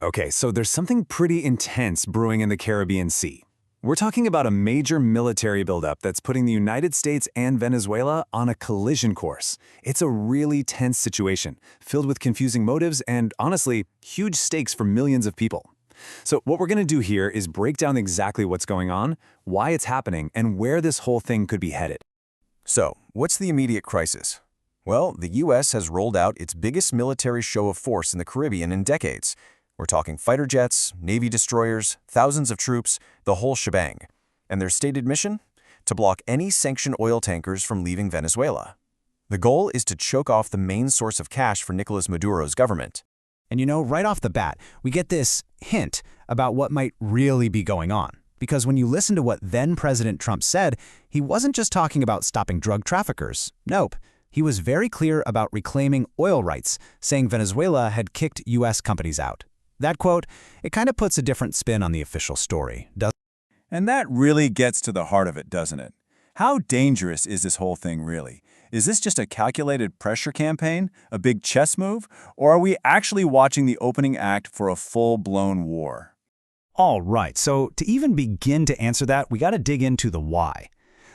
Okay, so there's something pretty intense brewing in the Caribbean Sea. We're talking about a major military buildup that's putting the United States and Venezuela on a collision course. It's a really tense situation, filled with confusing motives and, honestly, huge stakes for millions of people. So what we're going to do here is break down exactly what's going on, why it's happening, and where this whole thing could be headed. So, what's the immediate crisis? Well, the U.S. has rolled out its biggest military show of force in the Caribbean in decades. We're talking fighter jets, Navy destroyers, thousands of troops, the whole shebang. And their stated mission? To block any sanctioned oil tankers from leaving Venezuela. The goal is to choke off the main source of cash for Nicolás Maduro's government. And right off the bat, we get this hint about what might really be going on. Because when you listen to what then-President Trump said, he wasn't just talking about stopping drug traffickers. Nope. He was very clear about reclaiming oil rights, saying Venezuela had kicked U.S. companies out. That quote, it kind of puts a different spin on the official story, doesn't it? And that really gets to the heart of it, doesn't it? How dangerous is this whole thing really? Is this just a calculated pressure campaign, a big chess move, or are we actually watching the opening act for a full-blown war? All right, so to even begin to answer that, we got to dig into the why.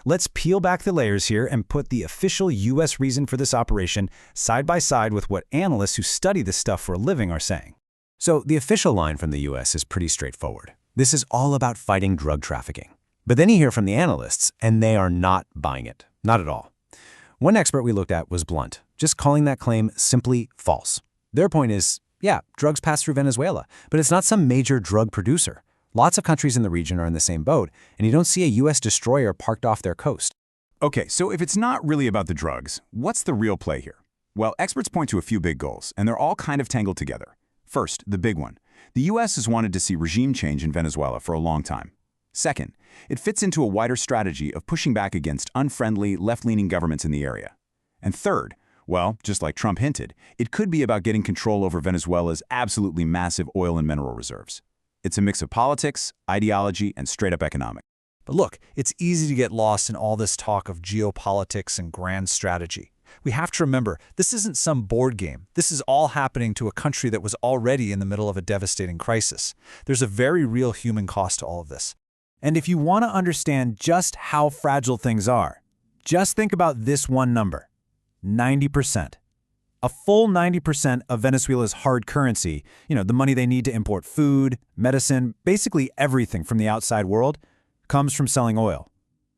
Let's peel back the layers here and put the official U.S. reason for this operation side by side with what analysts who study this stuff for a living are saying. So the official line from the U.S. is pretty straightforward. This is all about fighting drug trafficking. But then you hear from the analysts, and they are not buying it. Not at all. One expert we looked at was blunt, just calling that claim simply false. Their point is, yeah, drugs pass through Venezuela, but it's not some major drug producer. Lots of countries in the region are in the same boat, and you don't see a U.S. destroyer parked off their coast. Okay, so if it's not really about the drugs, what's the real play here? Well, experts point to a few big goals, and they're all kind of tangled together. First, the big one. The U.S. has wanted to see regime change in Venezuela for a long time. Second, it fits into a wider strategy of pushing back against unfriendly, left-leaning governments in the area. And third, well, just like Trump hinted, it could be about getting control over Venezuela's absolutely massive oil and mineral reserves. It's a mix of politics, ideology, and straight-up economics. But look, it's easy to get lost in all this talk of geopolitics and grand strategy. We have to remember, this isn't some board game. This is all happening to a country that was already in the middle of a devastating crisis. There's a very real human cost to all of this. And if you want to understand just how fragile things are, just think about this one number, 90%. A full 90% of Venezuela's hard currency, the money they need to import food, medicine, basically everything from the outside world, comes from selling oil.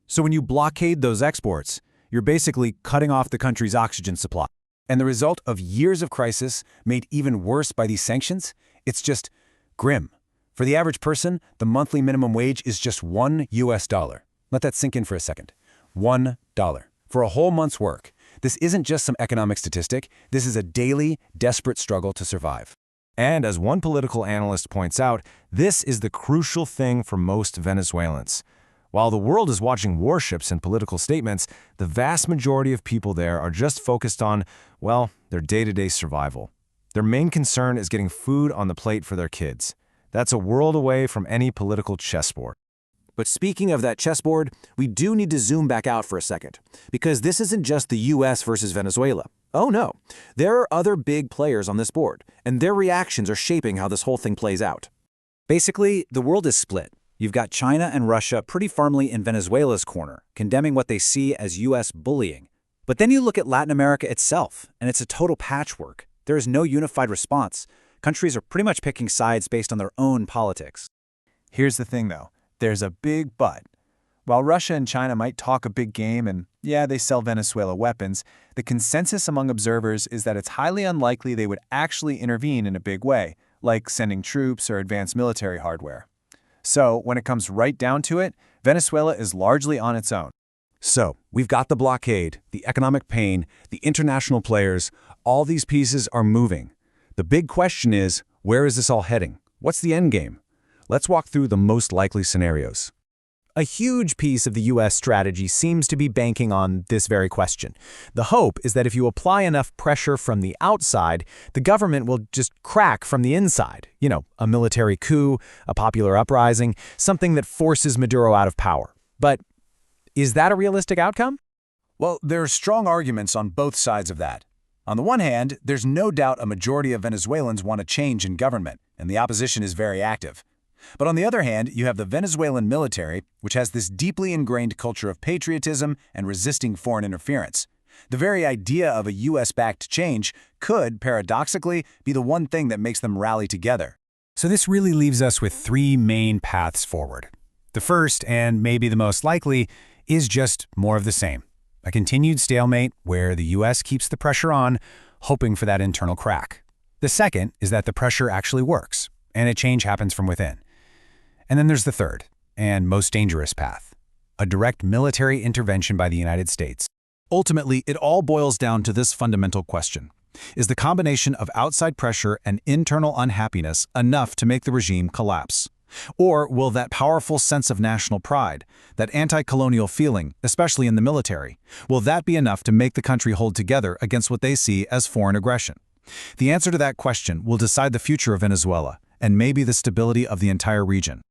So when you blockade those exports, you're basically cutting off the country's oxygen supply. And the result of years of crisis, made even worse by these sanctions, it's just grim. For the average person, the monthly minimum wage is just $1. Let that sink in for a second. $1 for a whole month's work. This isn't just some economic statistic. This is a daily, desperate struggle to survive. And as one political analyst points out, this is the crucial thing for most Venezuelans. While the world is watching warships and political statements, the vast majority of people there are just focused on, well, their day-to-day survival. Their main concern is getting food on the plate for their kids. That's a world away from any political chessboard. But speaking of that chessboard, we do need to zoom back out for a second, because this isn't just the U.S. versus Venezuela. Oh no, there are other big players on this board, and their reactions are shaping how this whole thing plays out. Basically, the world is split. You've got China and Russia pretty firmly in Venezuela's corner, condemning what they see as U.S. bullying. But then you look at Latin America itself, and it's a total patchwork. There is no unified response. Countries are pretty much picking sides based on their own politics. Here's the thing, though. There's a big but. While Russia and China might talk a big game and, yeah, they sell Venezuela weapons, the consensus among observers is that it's highly unlikely they would actually intervene in a big way, like sending troops or advanced military hardware. So, when it comes right down to it, Venezuela is largely on its own. So, we've got the blockade, the economic pain, the international players. All these pieces are moving. The big question is, where is this all heading? What's the end game? Let's walk through the most likely scenarios. A huge piece of the U.S. strategy seems to be banking on this very question. The hope is that if you apply enough pressure from the outside, the government will just crack from the inside. A military coup, a popular uprising, something that forces Maduro out of power. But is that a realistic outcome? Well, there are strong arguments on both sides of that. On the one hand, there's no doubt a majority of Venezuelans want a change in government, and the opposition is very active. But on the other hand, you have the Venezuelan military, which has this deeply ingrained culture of patriotism and resisting foreign interference. The very idea of a US-backed change could, paradoxically, be the one thing that makes them rally together. So this really leaves us with three main paths forward. The first, and maybe the most likely, is just more of the same. A continued stalemate where the US keeps the pressure on, hoping for that internal crack. The second is that the pressure actually works, and a change happens from within. And then there's the third, and most dangerous path, a direct military intervention by the United States. Ultimately, it all boils down to this fundamental question. Is the combination of outside pressure and internal unhappiness enough to make the regime collapse? Or will that powerful sense of national pride, that anti-colonial feeling, especially in the military, will that be enough to make the country hold together against what they see as foreign aggression? The answer to that question will decide the future of Venezuela, and maybe the stability of the entire region.